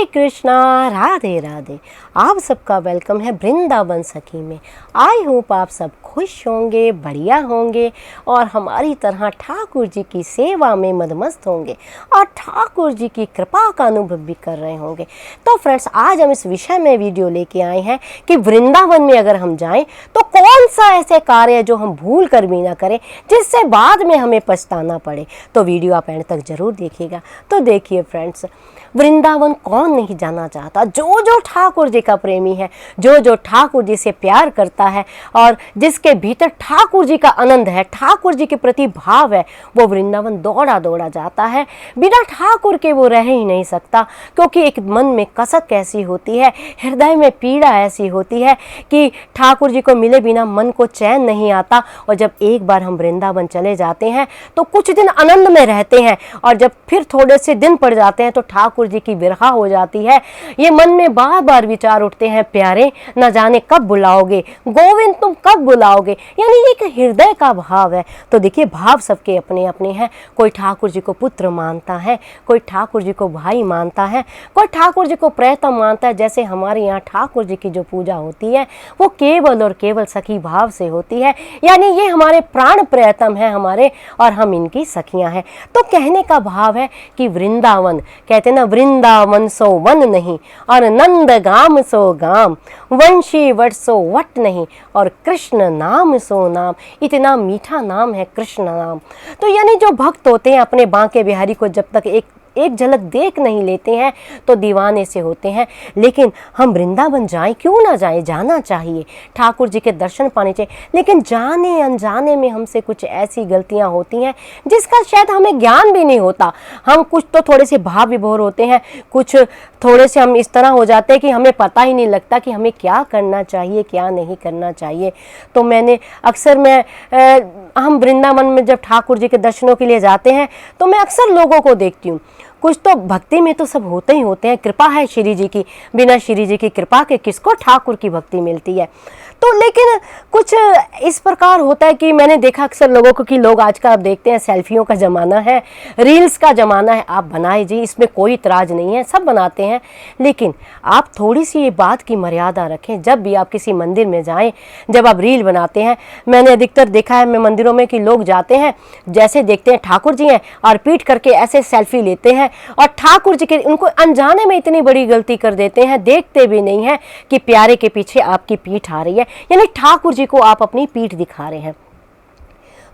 हरे कृष्णा, राधे राधे। आप सबका वेलकम है वृंदावन सखी में। आई होप आप सब खुश होंगे, बढ़िया होंगे और हमारी तरह ठाकुर जी की सेवा में मदमस्त होंगे और ठाकुर जी की कृपा का अनुभव भी कर रहे होंगे। तो फ्रेंड्स, आज हम इस विषय में वीडियो लेके आए हैं कि वृंदावन में अगर हम जाएं तो कौन सा ऐसे कार्य है जो हम भूल कर भी ना करें जिससे बाद में हमें पछताना पड़े। तो वीडियो आप एंड तक जरूर देखिएगा। तो देखिए फ्रेंड्स, वृंदावन कौन नहीं जाना चाहता। जो जो ठाकुर जी का प्रेमी है, जो जो ठाकुर जी से प्यार करता है और जिसके भीतर ठाकुर जी का आनंद है, ठाकुर जी के प्रति भाव है, वो वृंदावन दौड़ा दौड़ा जाता है। बिना ठाकुर के वो रह ही नहीं सकता, क्योंकि एक मन में कसक ऐसी होती है, हृदय में पीड़ा ऐसी होती है कि ठाकुर जी को मिले बिना मन को चैन नहीं आता। और जब एक बार हम वृंदावन चले जाते हैं तो कुछ दिन आनंद में रहते हैं और जब फिर थोड़े से दिन पड़ जाते हैं तो ठाकुर जी की विरह हो जाती है। ये मन में बार बार विचार उठते हैं, प्यारे न जाने कब बुलाओगे, गोविंद तुम कब बुलाओगे। यानी एक हृदय का भाव है। तो देखिए, भाव सबके अपने अपने हैं। कोई ठाकुर जी को पुत्र मानता है, कोई ठाकुर जी को भाई मानता है, कोई ठाकुर जी को प्रेतम मानता है। जैसे हमारे यहाँ ठाकुर जी की जो पूजा होती है वो केवल और केवल सखी भाव से होती है। यानी ये हमारे प्राण प्रेतम है हमारे और हम इनकी सखियां हैं। तो कहने का भाव है कि वृंदावन, कहते ना, वृंदावन सो वन नहीं और नंद गाम सो गाम, वंशी वट सो वट नहीं और कृष्ण नाम सो नाम। इतना मीठा नाम है कृष्ण नाम। तो यानी जो भक्त होते हैं अपने बांके बिहारी को जब तक एक झलक देख नहीं लेते हैं तो दीवाने से होते हैं। लेकिन हम वृंदावन जाएं, क्यों ना जाएं, जाना चाहिए, ठाकुर जी के दर्शन पाने चाहिए। लेकिन जाने अनजाने में हमसे कुछ ऐसी गलतियां होती हैं जिसका शायद हमें ज्ञान भी नहीं होता। हम कुछ तो थोड़े से भाव विभोर होते हैं, कुछ थोड़े से हम इस तरह हो जाते हैं कि हमें पता ही नहीं लगता कि हमें क्या करना चाहिए, क्या नहीं करना चाहिए। तो मैंने अक्सर हम वृंदावन में जब ठाकुर जी के दर्शनों के लिए जाते हैं तो मैं अक्सर लोगों को देखती हूँ, कुछ तो भक्ति में तो सब होते ही होते हैं, कृपा है श्री जी की, बिना श्री जी की कृपा के किसको ठाकुर की भक्ति मिलती है। तो लेकिन कुछ इस प्रकार होता है कि मैंने देखा अक्सर लोगों को कि लोग आजकल आप देखते हैं सेल्फियों का ज़माना है, रील्स का ज़माना है। आप बनाए जी, इसमें कोई इतराज़ नहीं है, सब बनाते हैं। लेकिन आप थोड़ी सी ये बात की मर्यादा रखें। जब भी आप किसी मंदिर में जाएं, जब आप रील बनाते हैं, मैंने अधिकतर देखा है मैं मंदिरों में कि लोग जाते हैं, जैसे देखते हैं ठाकुर जी हैं और पीट करके ऐसे सेल्फी लेते हैं और ठाकुर जी के उनको अनजाने में इतनी बड़ी गलती कर देते हैं, देखते भी नहीं हैं कि प्यारे के पीछे आपकी पीठ आ रही है। यानी ठाकुर जी को आप अपनी पीठ दिखा रहे हैं।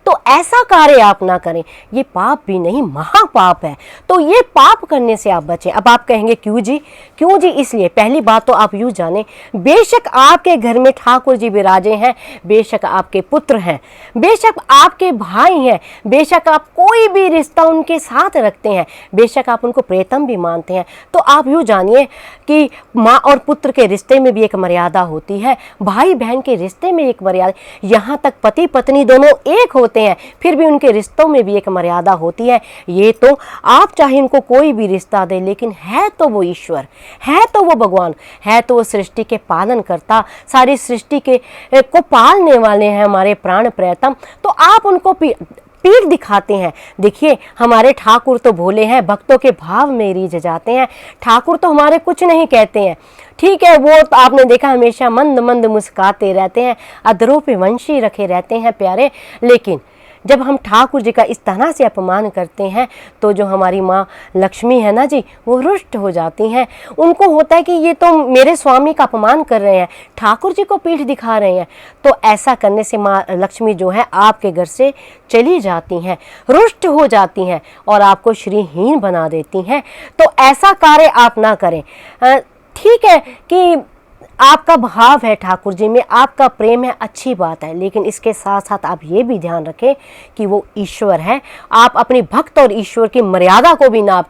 तो ऐसा कार्य आप ना करें, ये पाप भी नहीं महापाप है। तो ये पाप करने से आप बचें। अब आप कहेंगे क्यों जी? क्यों जी? इसलिए पहली बात तो आप यूँ जानें, बेशक आपके घर में ठाकुर जी विराजे हैं, बेशक आपके पुत्र हैं, बेशक आपके भाई हैं, बेशक आप कोई भी रिश्ता उनके साथ रखते हैं, बेशक आप उनको प्रेतम भी मानते हैं, तो आप यूँ जानिए कि माँ और पुत्र के रिश्ते में भी एक मर्यादा होती है, भाई बहन के रिश्ते में एक मर्यादा, यहाँ तक पति पत्नी दोनों एक होते हैं फिर भी उनके रिश्तों में भी एक मर्यादा होती है। ये तो आप चाहे उनको कोई भी रिश्ता दे, लेकिन है तो वो ईश्वर, है तो वो भगवान, है तो वो सृष्टि के पालन करता, सारी सृष्टि के को पालने वाले हैं हमारे प्राण प्रेतम। तो आप उनको पीठ दिखाते हैं। देखिए, हमारे ठाकुर तो भोले हैं, भक्तों के भाव में रीझ जाते हैं। ठाकुर तो हमारे कुछ नहीं कहते हैं, ठीक है, वो तो आपने देखा हमेशा मंद मंद मुस्काते रहते हैं, अधरों पे वंशी रखे रहते हैं प्यारे। लेकिन जब हम ठाकुर जी का इस तरह से अपमान करते हैं तो जो हमारी माँ लक्ष्मी है ना जी, वो रुष्ट हो जाती हैं। उनको होता है कि ये तो मेरे स्वामी का अपमान कर रहे हैं, ठाकुर जी को पीठ दिखा रहे हैं। तो ऐसा करने से माँ लक्ष्मी जो है आपके घर से चली जाती हैं, रुष्ट हो जाती हैं और आपको श्रीहीन बना देती हैं। तो ऐसा कार्य आप ना करें। ठीक है कि आपका भाव है ठाकुर जी में, आपका प्रेम है, अच्छी बात है, लेकिन इसके साथ साथ आप ये भी ध्यान रखें कि वो ईश्वर है। आप अपने भक्त और ईश्वर की मर्यादा को भी ना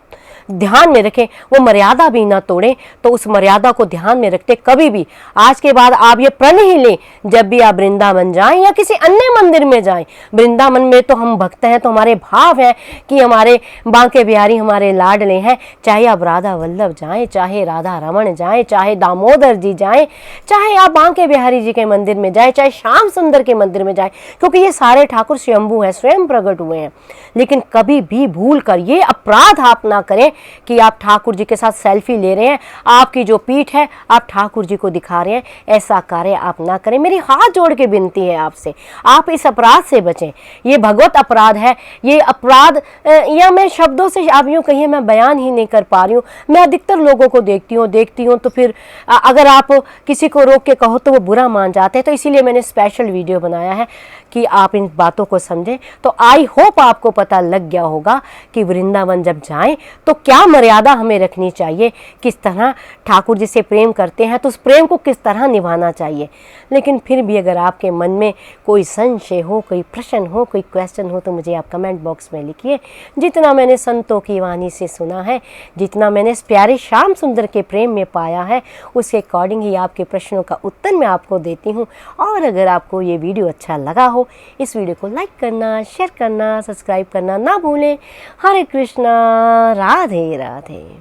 ध्यान में रखें, वो मर्यादा भी ना तोड़ें। तो उस मर्यादा को ध्यान में रखते कभी भी आज के बाद आप ये प्रण ही लें, जब भी आप वृंदावन जाएं या किसी अन्य मंदिर में जाएं, वृंदावन में तो हम भक्त हैं, तो हमारे भाव है कि हमारे बांके बिहारी हमारे लाडले हैं। चाहे आप राधा वल्लभ जाएं, चाहे राधा रमण जाएं, चाहे दामोदर जी जाएं, चाहे आप बांके बिहारी जी के मंदिर में जाएं, चाहे श्याम सुंदर के मंदिर में जाएं, क्योंकि ये सारे ठाकुर स्वयंभू हैं, स्वयं प्रकट हुए हैं। लेकिन कभी भी भूल कर ये अपराध आप ना करें कि आप ठाकुर जी के साथ सेल्फी ले रहे हैं, आपकी जो पीठ है आप ठाकुर जी को दिखा रहे हैं, ऐसा कार्य आप ना करें। मेरी हाथ जोड़ के विनती है आपसे, आप इस अपराध से बचें। ये भगवत अपराध है, ये अपराध या मैं शब्दों से आप यूँ कहिए मैं बयान ही नहीं कर पा रही हूँ। मैं अधिकतर लोगों को देखती हूँ तो फिर अगर आप किसी को रोक के कहो तो वो बुरा मान जाते हैं। तो इसीलिए मैंने स्पेशल वीडियो बनाया है कि आप इन बातों को समझें। तो आई होप आपको पता लग गया होगा कि वृंदावन जब जाएं तो क्या मर्यादा हमें रखनी चाहिए, किस तरह ठाकुर जी से प्रेम करते हैं तो उस प्रेम को किस तरह निभाना चाहिए। लेकिन फिर भी अगर आपके मन में कोई संशय हो, कोई प्रश्न हो, कोई क्वेश्चन हो तो मुझे आप कमेंट बॉक्स में लिखिए। जितना मैंने संतों की वाणी से सुना है, जितना मैंने इस प्यारे श्याम सुंदर के प्रेम में पाया है, उसके अकॉर्डिंग ही आपके प्रश्नों का उत्तर मैं आपको देती हूँ। और अगर आपको ये वीडियो अच्छा लगा हो, इस वीडियो को लाइक करना, शेयर करना, सब्सक्राइब करना ना भूलें। हरे कृष्णा, राधे राधे।